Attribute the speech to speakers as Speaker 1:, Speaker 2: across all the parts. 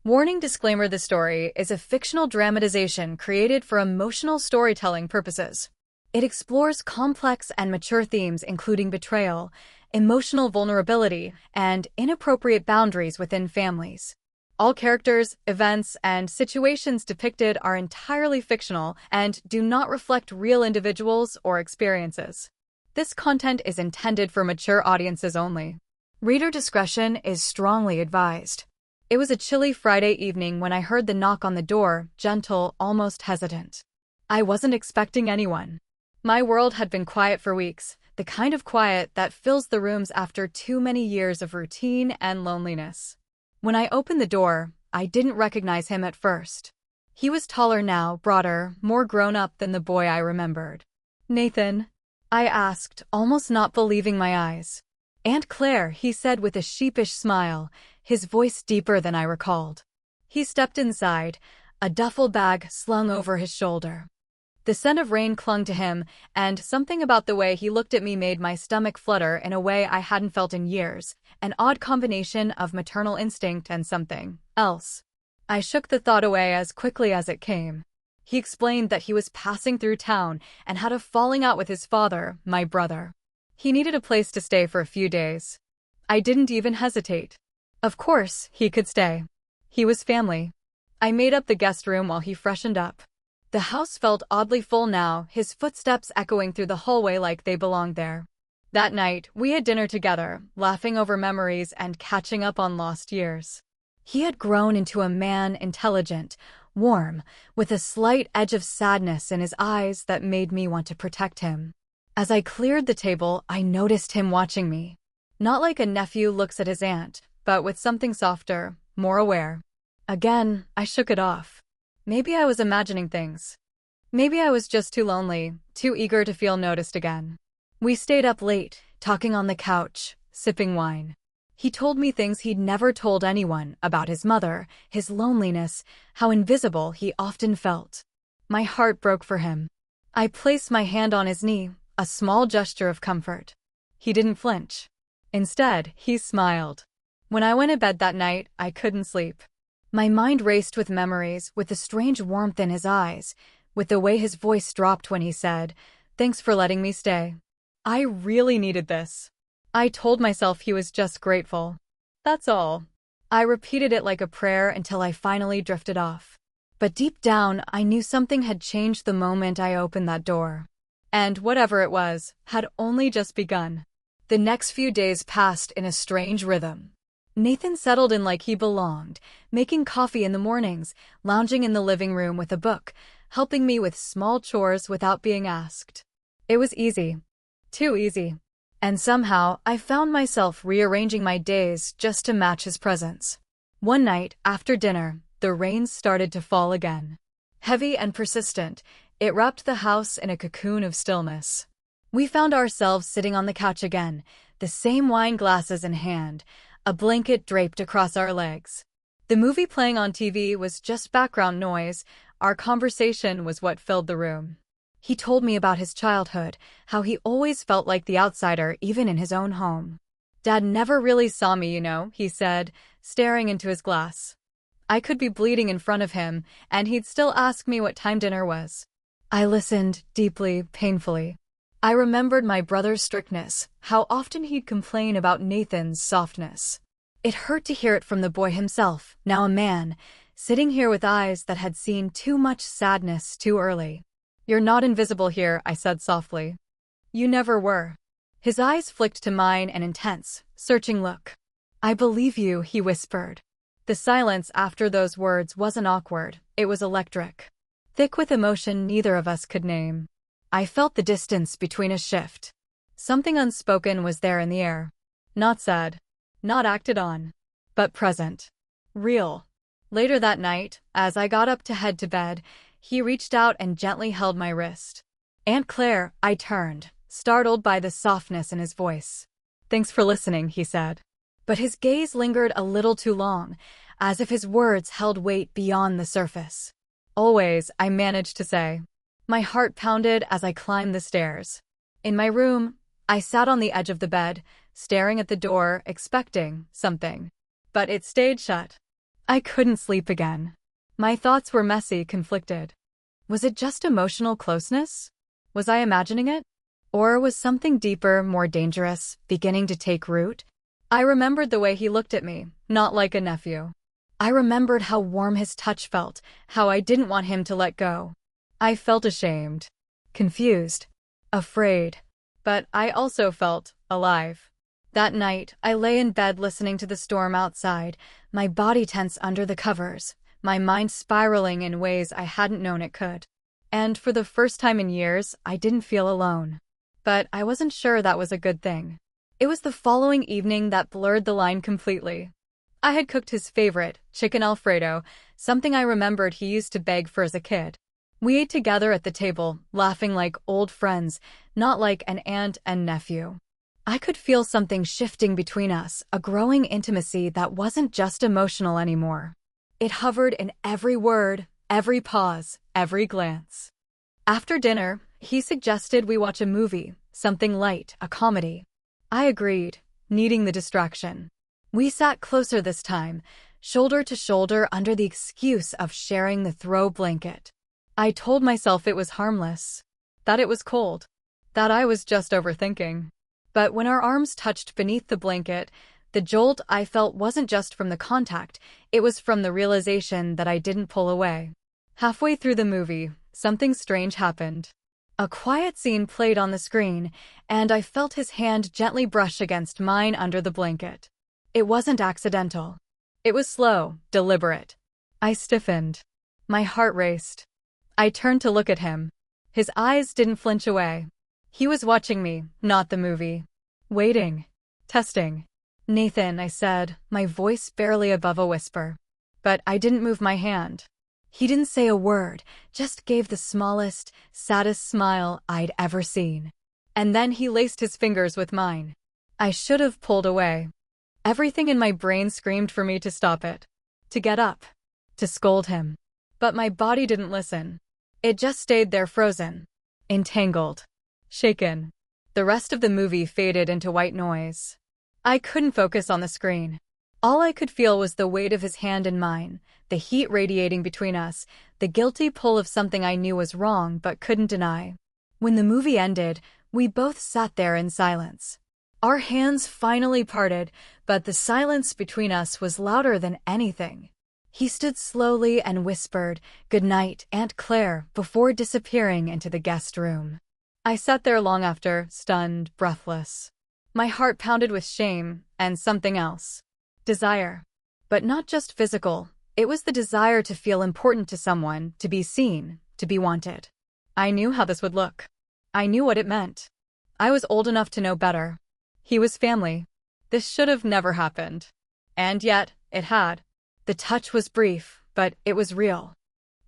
Speaker 1: Warning disclaimer: this story is a fictional dramatization created for emotional storytelling purposes. It explores complex and mature themes including betrayal, emotional vulnerability, and inappropriate boundaries within families. All characters, events, and situations depicted are entirely fictional and do not reflect real individuals or experiences. This content is intended for mature audiences only. Reader discretion is strongly advised. It was a chilly Friday evening when I heard the knock on the door, gentle, almost hesitant. I wasn't expecting anyone. My world had been quiet for weeks, the kind of quiet that fills the rooms after too many years of routine and loneliness. When I opened the door, I didn't recognize him at first. He was taller now, broader, more grown-up than the boy I remembered. "Nathan?" I asked, almost not believing my eyes. "Aunt Claire," he said with a sheepish smile, his voice deeper than I recalled. He stepped inside, a duffel bag slung over his shoulder. The scent of rain clung to him, and something about the way he looked at me made my stomach flutter in a way I hadn't felt in years, an odd combination of maternal instinct and something else. I shook the thought away as quickly as it came. He explained that he was passing through town and had a falling out with his father, my brother. He needed a place to stay for a few days. I didn't even hesitate. Of course, he could stay. He was family. I made up the guest room while he freshened up. The house felt oddly full now, his footsteps echoing through the hallway like they belonged there. That night, we had dinner together, laughing over memories and catching up on lost years. He had grown into a man intelligent, warm, with a slight edge of sadness in his eyes that made me want to protect him. As I cleared the table, I noticed him watching me. Not like a nephew looks at his aunt, but with something softer, more aware. Again, I shook it off. Maybe I was imagining things. Maybe I was just too lonely, too eager to feel noticed again. We stayed up late, talking on the couch, sipping wine. He told me things he'd never told anyone about his mother, his loneliness, how invisible he often felt. My heart broke for him. I placed my hand on his knee, a small gesture of comfort. He didn't flinch. Instead, he smiled. When I went to bed that night, I couldn't sleep. My mind raced with memories, with the strange warmth in his eyes, with the way his voice dropped when he said, "Thanks for letting me stay." I really needed this. I told myself he was just grateful. That's all. I repeated it like a prayer until I finally drifted off. But deep down, I knew something had changed the moment I opened that door. And whatever it was, had only just begun. The next few days passed in a strange rhythm. Nathan settled in like he belonged, making coffee in the mornings, lounging in the living room with a book, helping me with small chores without being asked. It was easy. Too easy. And somehow, I found myself rearranging my days just to match his presence. One night, after dinner, the rain started to fall again. Heavy and persistent, it wrapped the house in a cocoon of stillness. We found ourselves sitting on the couch again, the same wine glasses in hand, a blanket draped across our legs. The movie playing on TV was just background noise, our conversation was what filled the room. He told me about his childhood, how he always felt like the outsider even in his own home. "Dad never really saw me, he said, staring into his glass. I could be bleeding in front of him, and he'd still ask me what time dinner was." I listened, deeply, painfully. I remembered my brother's strictness, how often he'd complain about Nathan's softness. It hurt to hear it from the boy himself, now a man, sitting here with eyes that had seen too much sadness too early. "You're not invisible here," I said softly. "You never were." His eyes flicked to mine, an intense, searching look. "I believe you," he whispered. The silence after those words wasn't awkward, it was electric. Thick with emotion neither of us could name. I felt the distance between us shift. Something unspoken was there in the air. Not said. Not acted on. But present. Real. Later that night, as I got up to head to bed, he reached out and gently held my wrist. "Aunt Claire," I turned, startled by the softness in his voice. "Thanks for listening," he said. But his gaze lingered a little too long, as if his words held weight beyond the surface. "Always," I managed to say. My heart pounded as I climbed the stairs. In my room, I sat on the edge of the bed, staring at the door, expecting something. But it stayed shut. I couldn't sleep again. My thoughts were messy, conflicted. Was it just emotional closeness? Was I imagining it? Or was something deeper, more dangerous, beginning to take root? I remembered the way he looked at me, not like a nephew. I remembered how warm his touch felt, how I didn't want him to let go. I felt ashamed, confused, afraid, but I also felt alive. That night, I lay in bed listening to the storm outside, my body tense under the covers, my mind spiraling in ways I hadn't known it could. And for the first time in years, I didn't feel alone. But I wasn't sure that was a good thing. It was the following evening that blurred the line completely. I had cooked his favorite, chicken Alfredo, something I remembered he used to beg for as a kid. We ate together at the table, laughing like old friends, not like an aunt and nephew. I could feel something shifting between us, a growing intimacy that wasn't just emotional anymore. It hovered in every word, every pause, every glance. After dinner, he suggested we watch a movie, something light, a comedy. I agreed, needing the distraction. We sat closer this time, shoulder to shoulder under the excuse of sharing the throw blanket. I told myself it was harmless, that it was cold, that I was just overthinking. But when our arms touched beneath the blanket, the jolt I felt wasn't just from the contact, it was from the realization that I didn't pull away. Halfway through the movie, something strange happened. A quiet scene played on the screen, and I felt his hand gently brush against mine under the blanket. It wasn't accidental. It was slow, deliberate. I stiffened. My heart raced. I turned to look at him. His eyes didn't flinch away. He was watching me, not the movie. Waiting. Testing. "Nathan," I said, my voice barely above a whisper. But I didn't move my hand. He didn't say a word, just gave the smallest, saddest smile I'd ever seen. And then he laced his fingers with mine. I should have pulled away. Everything in my brain screamed for me to stop it. To get up. To scold him. But my body didn't listen. It just stayed there frozen. Entangled. Shaken. The rest of the movie faded into white noise. I couldn't focus on the screen. All I could feel was the weight of his hand in mine, the heat radiating between us, the guilty pull of something I knew was wrong but couldn't deny. When the movie ended, we both sat there in silence. Our hands finally parted, but the silence between us was louder than anything. He stood slowly and whispered, "Good night, Aunt Claire," before disappearing into the guest room. I sat there long after, stunned, breathless. My heart pounded with shame and something else. Desire. But not just physical. It was the desire to feel important to someone, to be seen, to be wanted. I knew how this would look. I knew what it meant. I was old enough to know better. He was family. This should have never happened. And yet, it had. The touch was brief, but it was real.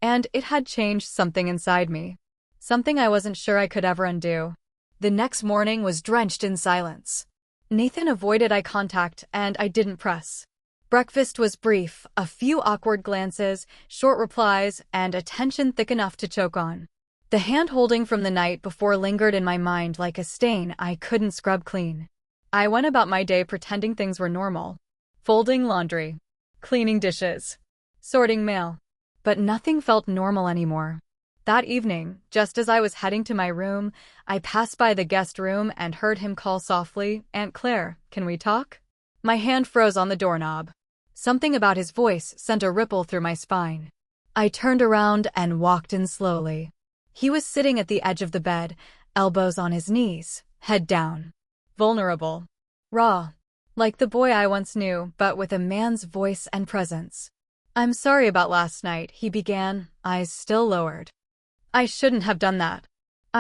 Speaker 1: And it had changed something inside me. Something I wasn't sure I could ever undo. The next morning was drenched in silence. Nathan avoided eye contact, and I didn't press. Breakfast was brief, a few awkward glances, short replies, and attention thick enough to choke on. The hand-holding from the night before lingered in my mind like a stain I couldn't scrub clean. I went about my day pretending things were normal. Folding laundry. Cleaning dishes. Sorting mail. But nothing felt normal anymore. That evening, just as I was heading to my room, I passed by the guest room and heard him call softly, "Aunt Claire, can we talk?" My hand froze on the doorknob. Something about his voice sent a ripple through my spine. I turned around and walked in slowly. He was sitting at the edge of the bed, elbows on his knees, head down. Vulnerable. Raw. Like the boy I once knew, but with a man's voice and presence. "I'm sorry about last night," he began, eyes still lowered. "I shouldn't have done that."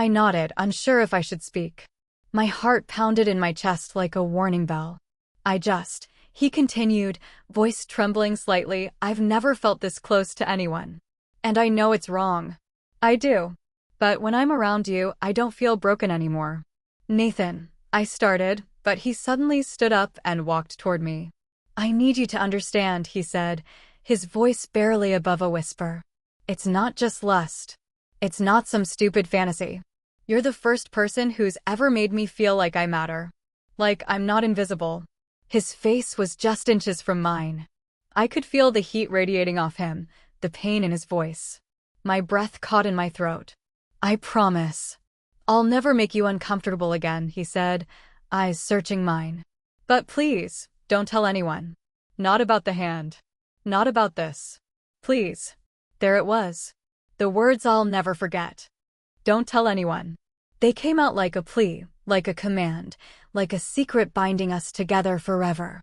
Speaker 1: I nodded, unsure if I should speak. My heart pounded in my chest like a warning bell. He continued, voice trembling slightly, "I've never felt this close to anyone. And I know it's wrong. I do. But when I'm around you, I don't feel broken anymore." "Nathan," I started, but he suddenly stood up and walked toward me. "I need you to understand," he said, his voice barely above a whisper. "It's not just lust. It's not some stupid fantasy. You're the first person who's ever made me feel like I matter. Like I'm not invisible." His face was just inches from mine. I could feel the heat radiating off him, the pain in his voice. My breath caught in my throat. "I promise. I'll never make you uncomfortable again," he said, eyes searching mine. "But please, don't tell anyone. Not about the hand. Not about this. Please." There it was. The words I'll never forget. Don't tell anyone. They came out like a plea, like a command, like a secret binding us together forever.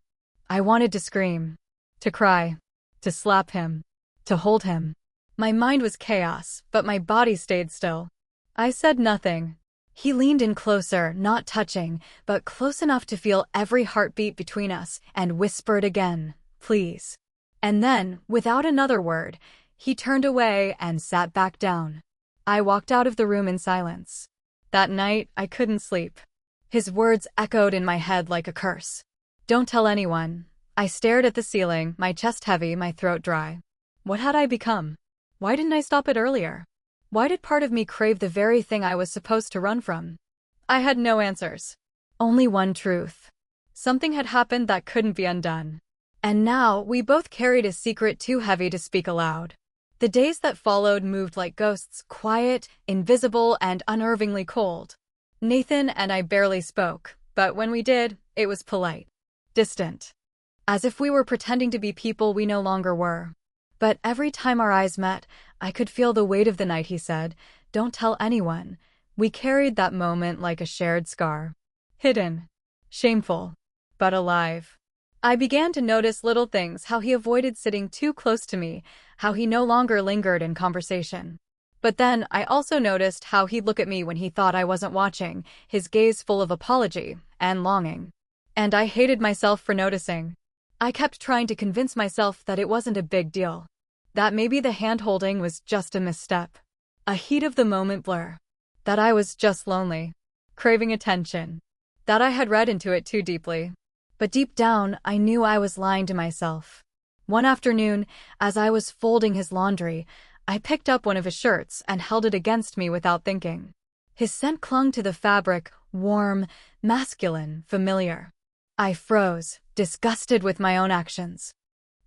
Speaker 1: I wanted to scream, to cry, to slap him, to hold him. My mind was chaos, but my body stayed still. I said nothing. He leaned in closer, not touching, but close enough to feel every heartbeat between us, and whispered again, "Please." And then, without another word, he turned away and sat back down. I walked out of the room in silence. That night, I couldn't sleep. His words echoed in my head like a curse. "Don't tell anyone." I stared at the ceiling, my chest heavy, my throat dry. What had I become? Why didn't I stop it earlier? Why did part of me crave the very thing I was supposed to run from? I had no answers. Only one truth. Something had happened that couldn't be undone. And now, we both carried a secret too heavy to speak aloud. The days that followed moved like ghosts, quiet, invisible, and unnervingly cold. Nathan and I barely spoke, but when we did, it was polite. Distant. As if we were pretending to be people we no longer were. But every time our eyes met, I could feel the weight of the night he said, "Don't tell anyone." We carried that moment like a shared scar. Hidden. Shameful. But alive. I began to notice little things, how he avoided sitting too close to me, how he no longer lingered in conversation. But then, I also noticed how he'd look at me when he thought I wasn't watching, his gaze full of apology and longing. And I hated myself for noticing. I kept trying to convince myself that it wasn't a big deal. That maybe the hand-holding was just a misstep. A heat-of-the-moment blur. That I was just lonely. Craving attention. That I had read into it too deeply. But deep down, I knew I was lying to myself. One afternoon, as I was folding his laundry, I picked up one of his shirts and held it against me without thinking. His scent clung to the fabric, warm, masculine, familiar. I froze, disgusted with my own actions.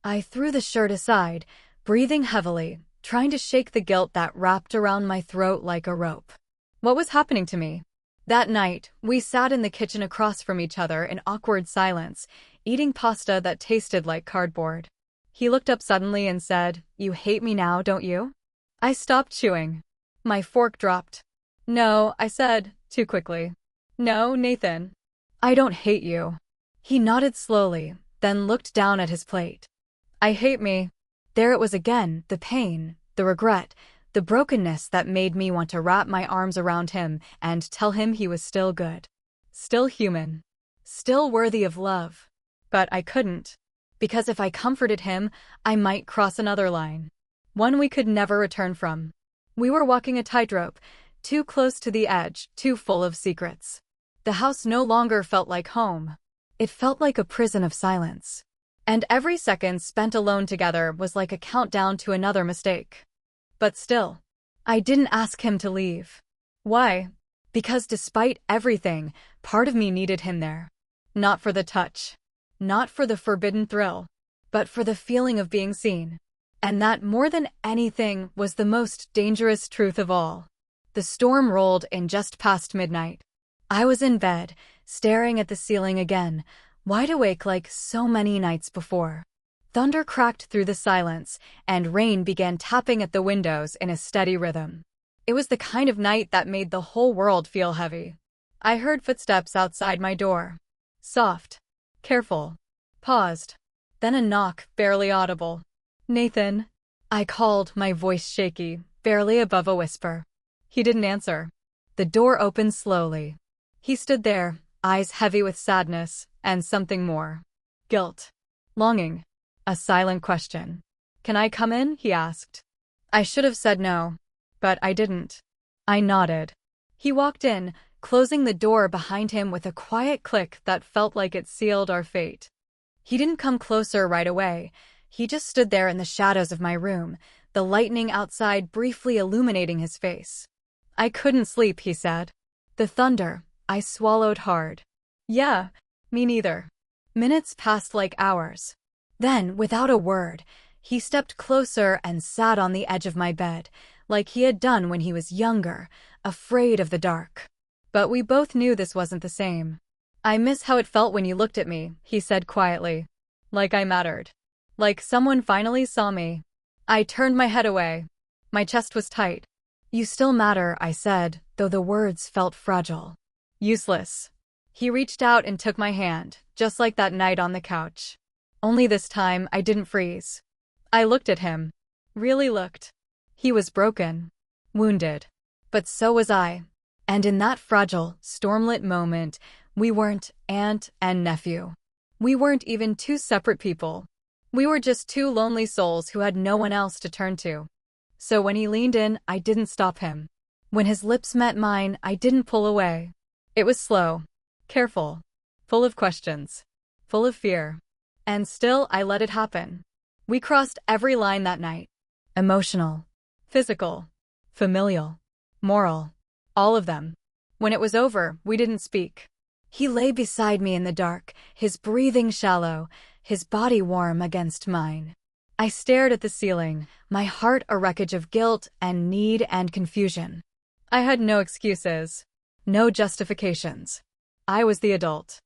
Speaker 1: I threw the shirt aside, breathing heavily, trying to shake the guilt that wrapped around my throat like a rope. What was happening to me? That night, we sat in the kitchen across from each other in awkward silence, eating pasta that tasted like cardboard. He looked up suddenly and said, "You hate me now, don't you?" I stopped chewing. My fork dropped. "No," I said, too quickly. "No, Nathan. I don't hate you." He nodded slowly, then looked down at his plate. "I hate me." There it was again, the pain, the regret, the brokenness that made me want to wrap my arms around him and tell him he was still good. Still human. Still worthy of love. But I couldn't. Because if I comforted him, I might cross another line. One we could never return from. We were walking a tightrope, too close to the edge, too full of secrets. The house no longer felt like home. It felt like a prison of silence. And every second spent alone together was like a countdown to another mistake. But still, I didn't ask him to leave. Why? Because despite everything, part of me needed him there. Not for the touch. Not for the forbidden thrill. But for the feeling of being seen. And that, more than anything, was the most dangerous truth of all. The storm rolled in just past midnight. I was in bed, staring at the ceiling again, wide awake like so many nights before. Thunder cracked through the silence, and rain began tapping at the windows in a steady rhythm. It was the kind of night that made the whole world feel heavy. I heard footsteps outside my door. Soft. Careful. Paused. Then a knock, barely audible. "Nathan," I called, my voice shaky, barely above a whisper. He didn't answer. The door opened slowly. He stood there, eyes heavy with sadness, and something more. Guilt. Longing. A silent question. "Can I come in?" he asked. I should have said no. But I didn't. I nodded. He walked in, closing the door behind him with a quiet click that felt like it sealed our fate. He didn't come closer right away. He just stood there in the shadows of my room, the lightning outside briefly illuminating his face. "I couldn't sleep," he said. "The thunder." I swallowed hard. "Yeah, me neither." Minutes passed like hours. Then, without a word, he stepped closer and sat on the edge of my bed, like he had done when he was younger, afraid of the dark. But we both knew this wasn't the same. "I miss how it felt when you looked at me," he said quietly. Like I mattered. Like someone finally saw me. I turned my head away. My chest was tight. "You still matter," I said, though the words felt fragile. Useless. He reached out and took my hand, just like that night on the couch. Only this time, I didn't freeze. I looked at him. Really looked. He was broken. Wounded. But so was I. And in that fragile, stormlit moment, we weren't aunt and nephew. We weren't even two separate people. We were just two lonely souls who had no one else to turn to. So when he leaned in, I didn't stop him. When his lips met mine, I didn't pull away. It was slow. Careful. Full of questions. Full of fear. And still, I let it happen. We crossed every line that night. Emotional. Physical. Familial. Moral. All of them. When it was over, we didn't speak. He lay beside me in the dark, his breathing shallow, his body warm against mine. I stared at the ceiling, my heart a wreckage of guilt and need and confusion. I had no excuses. No justifications. I was the adult.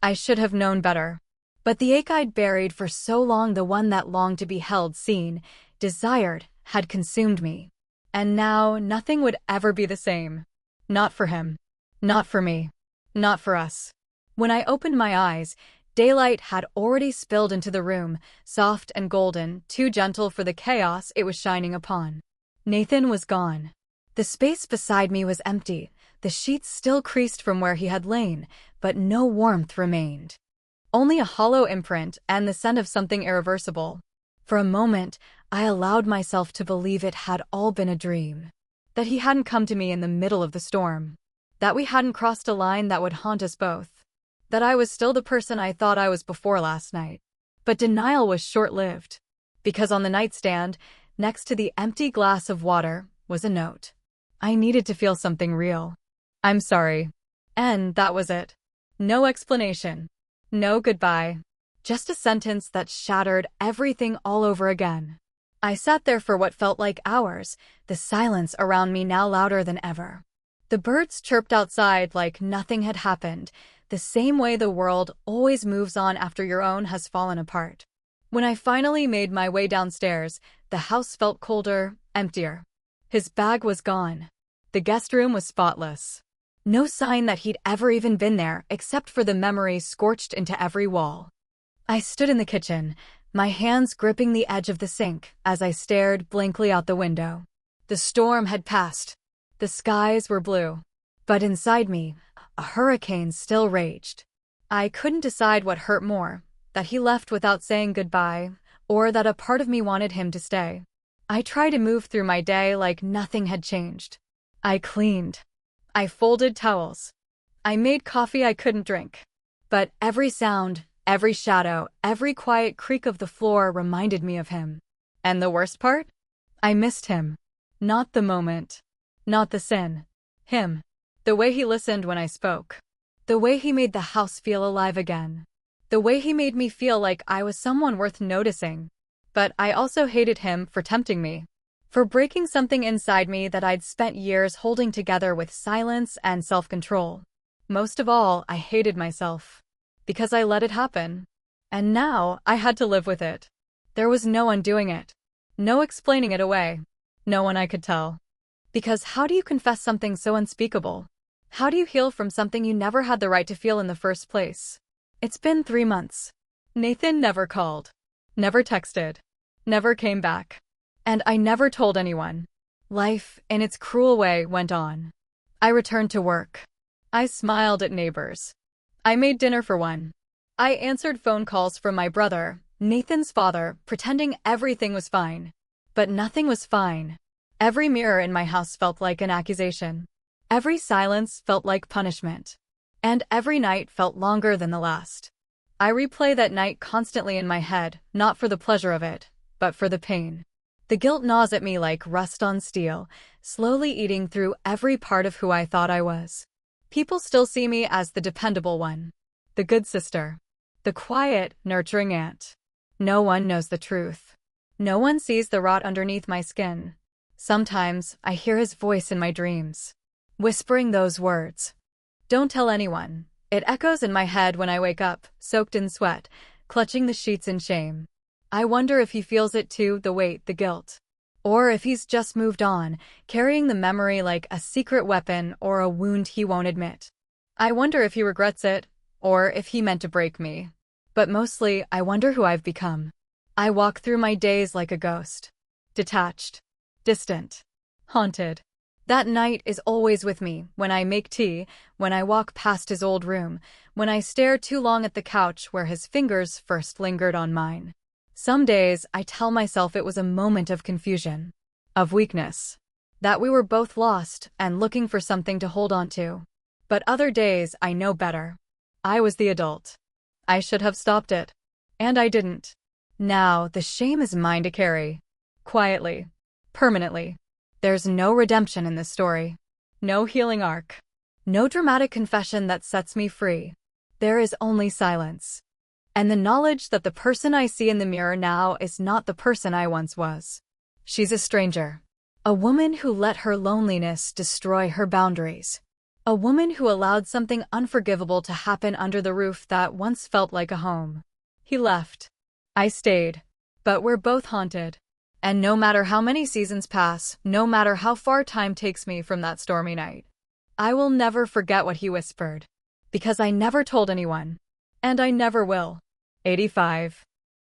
Speaker 1: I should have known better. But the ache I'd buried for so long, the one that longed to be held, seen, desired, had consumed me. And now nothing would ever be the same. Not for him. Not for me. Not for us. When I opened my eyes, daylight had already spilled into the room, soft and golden, too gentle for the chaos it was shining upon. Nathan was gone. The space beside me was empty, the sheets still creased from where he had lain, but no warmth remained. Only a hollow imprint and the scent of something irreversible. For a moment, I allowed myself to believe it had all been a dream. That he hadn't come to me in the middle of the storm. That we hadn't crossed a line that would haunt us both. That I was still the person I thought I was before last night. But denial was short-lived. Because on the nightstand, next to the empty glass of water, was a note. I needed to feel something real. "I'm sorry." And that was it. No explanation. No goodbye. Just a sentence that shattered everything all over again. I sat there for what felt like hours, the silence around me now louder than ever. The birds chirped outside like nothing had happened, the same way the world always moves on after your own has fallen apart. When I finally made my way downstairs, the house felt colder, emptier. His bag was gone. The guest room was spotless. No sign that he'd ever even been there, except for the memories scorched into every wall. I stood in the kitchen, my hands gripping the edge of the sink as I stared blankly out the window. The storm had passed. The skies were blue. But inside me, a hurricane still raged. I couldn't decide what hurt more, that he left without saying goodbye, or that a part of me wanted him to stay. I tried to move through my day like nothing had changed. I cleaned. I folded towels. I made coffee I couldn't drink. But every sound, every shadow, every quiet creak of the floor reminded me of him. And the worst part? I missed him. Not the moment. Not the sin. Him. The way he listened when I spoke. The way he made the house feel alive again. The way he made me feel like I was someone worth noticing. But I also hated him for tempting me. For breaking something inside me that I'd spent years holding together with silence and self-control. Most of all, I hated myself. Because I let it happen. And now, I had to live with it. There was no undoing it. No explaining it away. No one I could tell. Because how do you confess something so unspeakable? How do you heal from something you never had the right to feel in the first place? It's been 3 months. Nathan never called. Never texted. Never came back. And I never told anyone. Life, in its cruel way, went on. I returned to work. I smiled at neighbors. I made dinner for one. I answered phone calls from my brother, Nathan's father, pretending everything was fine. But nothing was fine. Every mirror in my house felt like an accusation. Every silence felt like punishment. And every night felt longer than the last. I replay that night constantly in my head, not for the pleasure of it, but for the pain. The guilt gnaws at me like rust on steel, slowly eating through every part of who I thought I was. People still see me as the dependable one. The good sister. The quiet, nurturing aunt. No one knows the truth. No one sees the rot underneath my skin. Sometimes I hear his voice in my dreams, whispering those words. Don't tell anyone. It echoes in my head when I wake up, soaked in sweat, clutching the sheets in shame. I wonder if he feels it too, the weight, the guilt. Or if he's just moved on, carrying the memory like a secret weapon or a wound he won't admit. I wonder if he regrets it, or if he meant to break me. But mostly, I wonder who I've become. I walk through my days like a ghost. Detached. Distant. Haunted. That night is always with me, when I make tea, when I walk past his old room, when I stare too long at the couch where his fingers first lingered on mine. Some days, I tell myself it was a moment of confusion, of weakness, that we were both lost and looking for something to hold on to. But other days, I know better. I was the adult. I should have stopped it. And I didn't. Now, the shame is mine to carry. Quietly. Permanently. There's no redemption in this story. No healing arc. No dramatic confession that sets me free. There is only silence. And the knowledge that the person I see in the mirror now is not the person I once was. She's a stranger. A woman who let her loneliness destroy her boundaries. A woman who allowed something unforgivable to happen under the roof that once felt like a home. He left. I stayed. But we're both haunted. And no matter how many seasons pass, no matter how far time takes me from that stormy night, I will never forget what he whispered. Because I never told anyone. And I never will. 85.